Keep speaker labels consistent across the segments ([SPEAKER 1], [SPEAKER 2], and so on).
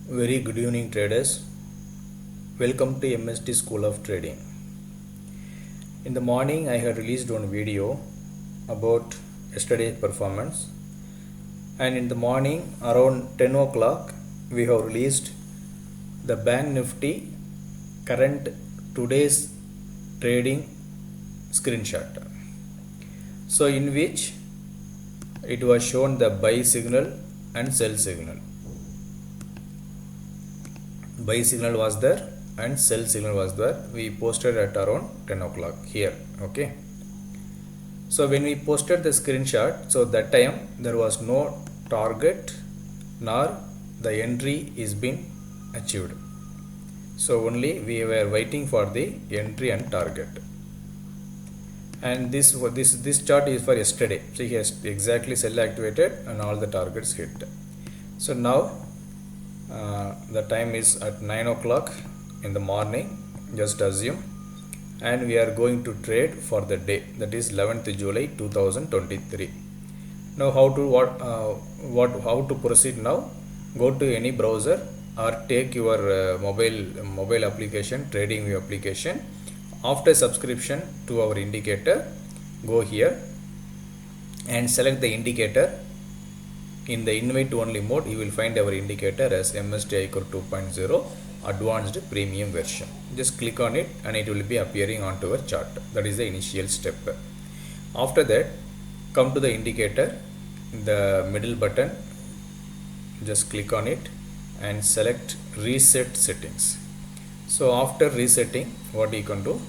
[SPEAKER 1] Very good evening, traders. Welcome to MST School of Trading. In the morning, I had released one video about yesterday's performance, and in the morning around 10 o'clock, we have released the BANKNIFTY current today's trading screenshot. So, in which it was shown the buy signal and sell signal. Buy signal was there and sell signal was there. We posted at around 10 o'clock here. Okay. So when we posted the screenshot, so that time there was no target nor the entry is been achieved. So only we were waiting for the entry and target. And this chart is for yesterday. So he has exactly sell activated and all the targets hit. So now the time is at 9 o'clock in the morning, just assume, and we are going to trade for the day, that is 11th July 2023. Now how to proceed now? Go to any browser or take your mobile application, TradingView application. After subscription to our indicator, go here and select the indicator. In the invite only mode, you will find our indicator as MST iCore 2.0 advanced premium version. Just click on it and it will be appearing onto our chart. That is the initial step. After that, come to the indicator, the middle button, just click on it and select reset settings. So after resetting, what you can do,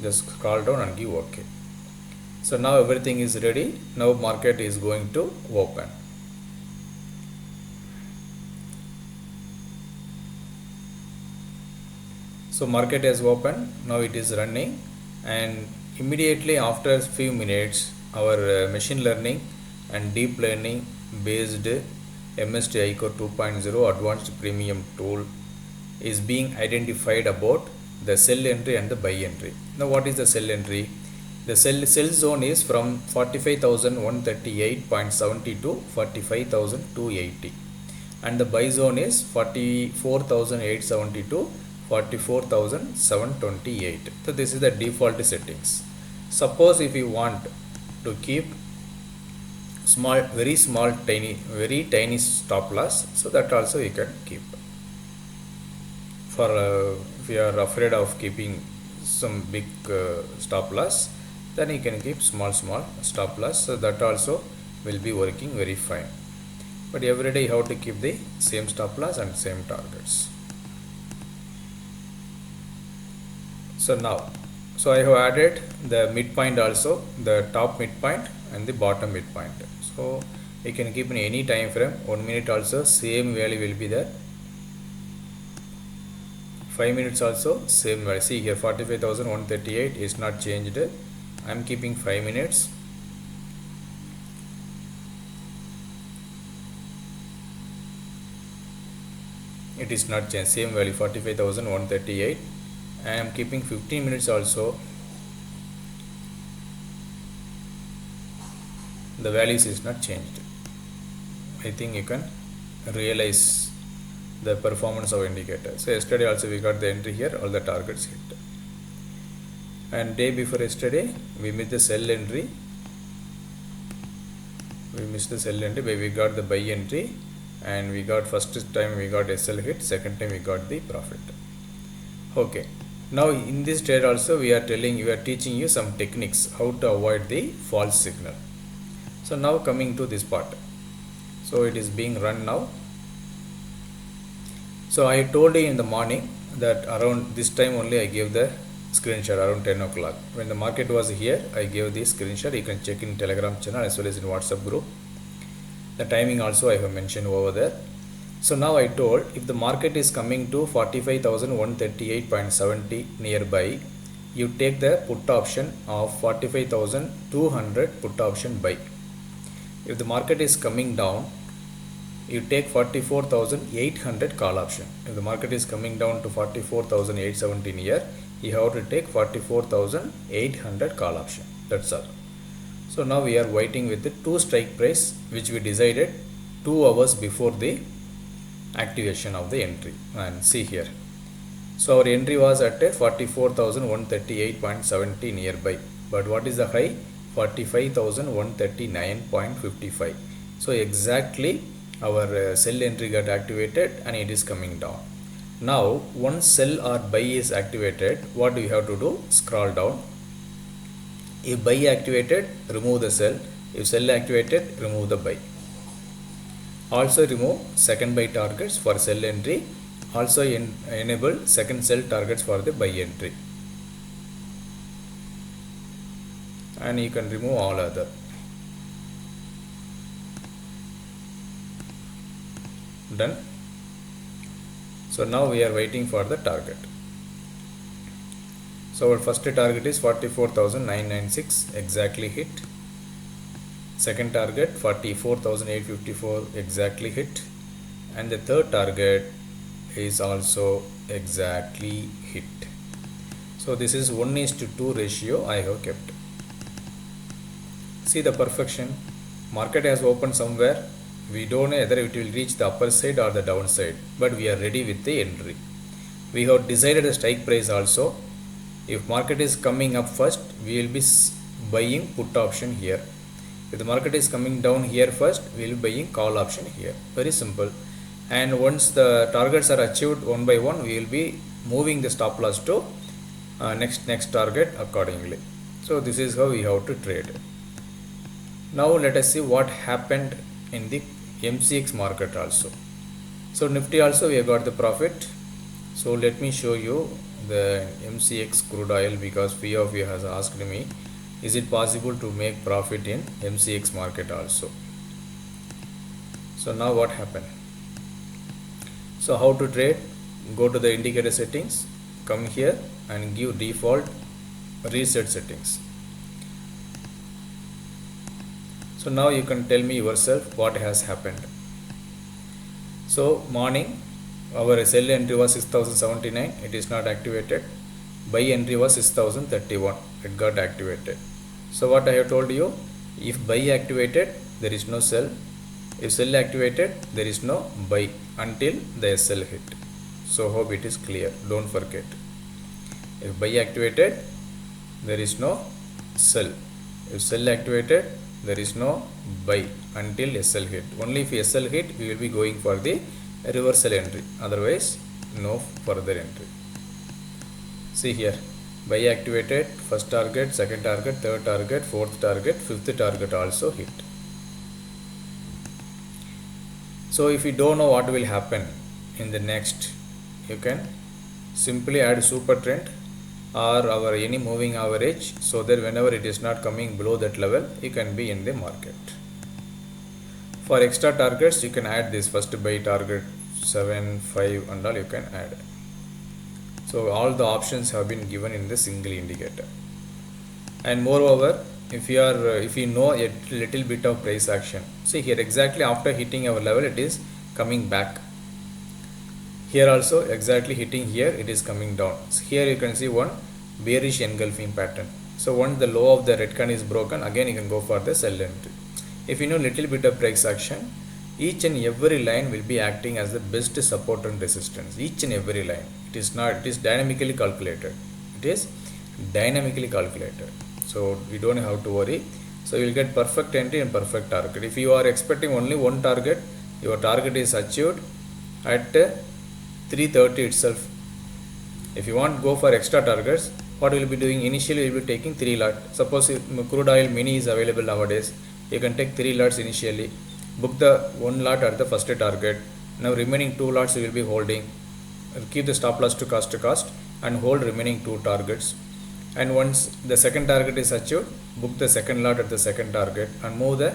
[SPEAKER 1] just scroll down and give OK. So now everything is ready. Now market is going to open. So market has opened, now it is running, and immediately after few minutes our machine learning and deep learning based MST iCore 2.0 advanced premium tool is being identified about the sell entry and the buy entry. Now what is the sell entry? The sell zone is from 45,138.70 to 45,280, and the buy zone is 44,870 to 44,728. So this is the default settings. Suppose if you want to keep very tiny stop loss, so that also you can keep. For if you are afraid of keeping some big stop loss, then you can keep small stop loss. So that also will be working very fine. But every day you have to keep the same stop loss and same targets. So now, so I have added the midpoint also, the top midpoint and the bottom midpoint. So you can keep in any time frame, 1 minute also same value will be there, 5 minutes also same value. See here 45,138 is not changed. I am keeping 5 minutes. It is not changed, same value 45,138. I am keeping 15 minutes also. The values is not changed. I think you can realize the performance of indicator. So yesterday also we got the entry here, all the targets hit. And day before yesterday we missed the sell entry. But we got the buy entry, and we got first time we got SL hit, second time we got the profit. Okay. Now in this trade also we are teaching you some techniques how to avoid the false signal. So now coming to this part. So it is being run now. So I told you in the morning that around this time only I gave the screenshot around 10 o'clock. When the market was here, I gave the screenshot. You can check in Telegram channel as well as in WhatsApp group. The timing also I have mentioned over there. So now I told if the market is coming to 45,138.70 nearby, you take the put option of 45,200 put option buy. If the market is coming down, you take 44,800 call option. If the market is coming down to 44,870 near, you have to take 44,800 call option. That's all. So now we are waiting with the 2 strike price which we decided 2 hours before the activation of the entry. And see here, so our entry was at 44,138.70 nearby, but what is the high? 45,139.55. so exactly our sell entry got activated and it is coming down. Now once sell or buy is activated, what do you have to do? Scroll down. If buy activated, remove the sell. If sell activated, remove the buy. Also remove second buy targets for sell entry. Also enable second sell targets for the buy entry. And you can remove all other. Done. So now we are waiting for the target. So our first target is 44,996, exactly hit. Second target 44,854, exactly hit. And the third target is also exactly hit. So this is 1:2 ratio I have kept. See the perfection. Market has opened somewhere. We don't know whether it will reach the upper side or the downside, but we are ready with the entry. We have decided the strike price also. If market is coming up first, we will be buying put option here. If the market is coming down here first, we will be buying call option here. Very simple. And once the targets are achieved one by one, we will be moving the stop loss to next target accordingly. So this is how we have to trade. Now let us see what happened in the MCX market also. So Nifty also we have got the profit. So let me show you the MCX crude oil, because few of you has asked me, is it possible to make profit in MCX market also? So now what happened? So how to trade? Go to the indicator settings, come here and give default reset settings. So now you can tell me yourself what has happened. So morning our sell entry was 6,079, it is not activated. Buy entry was 6,031, it got activated. So what I have told you, if buy activated, there is no sell. If sell activated, there is no buy until the sell hit. So hope it is clear, don't forget. If buy activated, there is no sell. If sell activated, there is no buy until SL hit. Only if SL hit, we will be going for the reversal entry. Otherwise, no further entry. See here, buy activated, first target, second target, third target, fourth target, fifth target also hit. So if you don't know what will happen in the next, you can simply add super trend or our any moving average, so that whenever it is not coming below that level, you can be in the market. For extra targets, you can add this first buy target 7, 5 and all you can add. So all the options have been given in the single indicator. And moreover, if you know a little bit of price action, see here exactly after hitting our level, it is coming back. Here also exactly hitting here, it is coming down. So here you can see one bearish engulfing pattern. So once the low of the red candle is broken, again you can go for the sell entry. If you know little bit of price action, each and every line will be acting as the best support and resistance. Each and every line. It is dynamically calculated. It is dynamically calculated. So we don't have to worry. So you will get perfect entry and perfect target. If you are expecting only one target, your target is achieved at 330 itself. If you want to go for extra targets, what you will be doing? Initially you will be taking 3 lot. Suppose if crude oil mini is available nowadays, you can take 3 lots initially. Book the 1 lot at the first target. Now remaining 2 lots you will be holding. Keep the stop loss to cost and hold remaining 2 targets. And once the second target is achieved, book the second lot at the second target and move the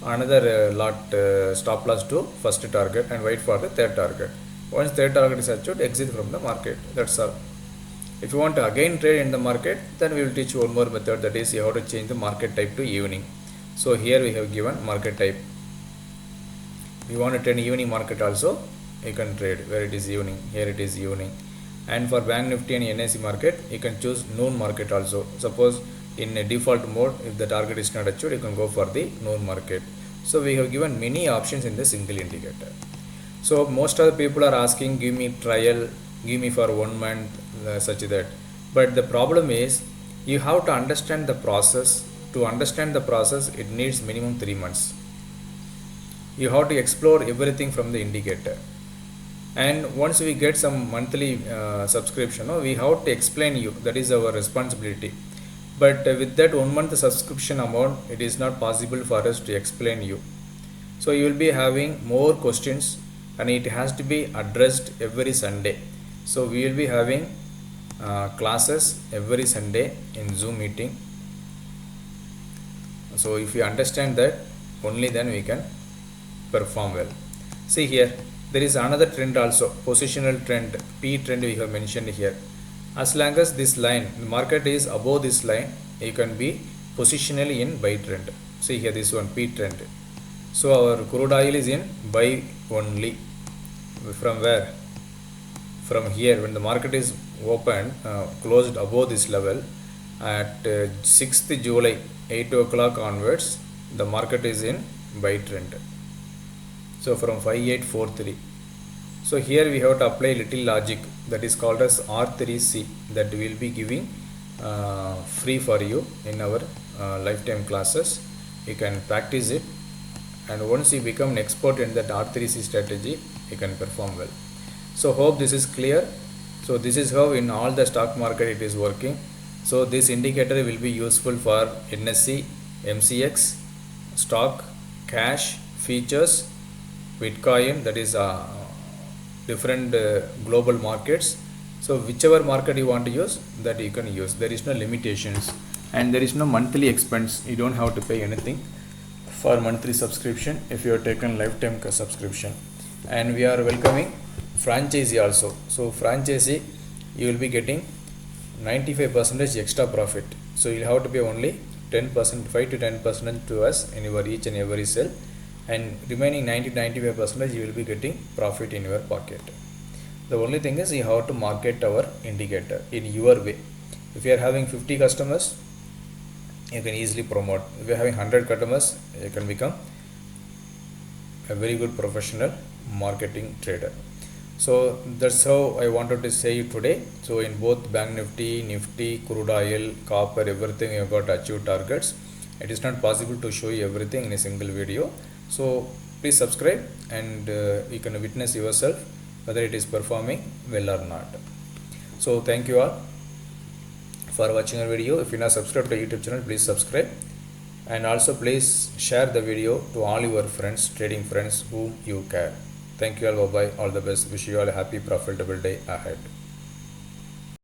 [SPEAKER 1] another lot stop loss to first target and wait for the third target. Once third target is achieved, exit from the market. That's all. If you want to again trade in the market, then we will teach you one more method, that is you have to change the market type to evening. So here we have given market type. If you want to trade evening market also, you can trade where it is evening. Here it is evening. And for Bank Nifty and NIC market, you can choose noon market also. Suppose in a default mode, if the target is not achieved, you can go for the noon market. So we have given many options in the single indicator. So most of the people are asking, give me trial, give me for 1 month, such that. But the problem is, you have to understand the process. To understand the process, it needs minimum 3 months. You have to explore everything from the indicator. And once we get some monthly subscription, we have to explain you. That is our responsibility. But with that 1 month subscription amount, it is not possible for us to explain you. So you will be having more questions, and it has to be addressed every Sunday. So we will be having classes every Sunday in Zoom meeting. So if you understand that, only then we can perform well. See here, there is another trend also, positional trend, P trend we have mentioned here. As long as this line, the market is above this line, you can be positionally in buy trend. See here, this one, P trend. So our crude oil is in buy only. From where? From here, when the market is open, closed above this level at 6th July 8 o'clock onwards, the market is in buy trend. So from 5843. So here we have to apply little logic, that is called as R3C, that we will be giving free for you in our lifetime classes. You can practice it, and once you become an expert in that R3C strategy, you can perform well. So hope this is clear. So this is how in all the stock market it is working. So this indicator will be useful for NSE, MCX, stock, cash, futures, Bitcoin, that is different global markets. So whichever market you want to use, that you can use. There is no limitations, and there is no monthly expense. You don't have to pay anything for monthly subscription if you have taken lifetime subscription. And we are welcoming franchisee also. So franchisee, you will be getting 95% extra profit. So you will have to pay only 10%, 5 to 10% to us in your each and every sale, and remaining 90-95% you will be getting profit in your pocket. The only thing is you have to market our indicator in your way. If you are having 50 customers, you can easily promote. If you are having 100 customers, you can become a very good professional marketing trader. So that's how I wanted to say today. So in both BANKNIFTY, NIFTY, crude oil, copper, everything you have got to achieve targets. It is not possible to show you everything in a single video. So please subscribe, and you can witness yourself whether it is performing well or not. So thank you all for watching our video. If you are not subscribed to our YouTube channel, please subscribe, and also please share the video to all your friends, trading friends whom you care. Thank you all. Bye bye. All the best. Wish you all a happy, profitable day ahead.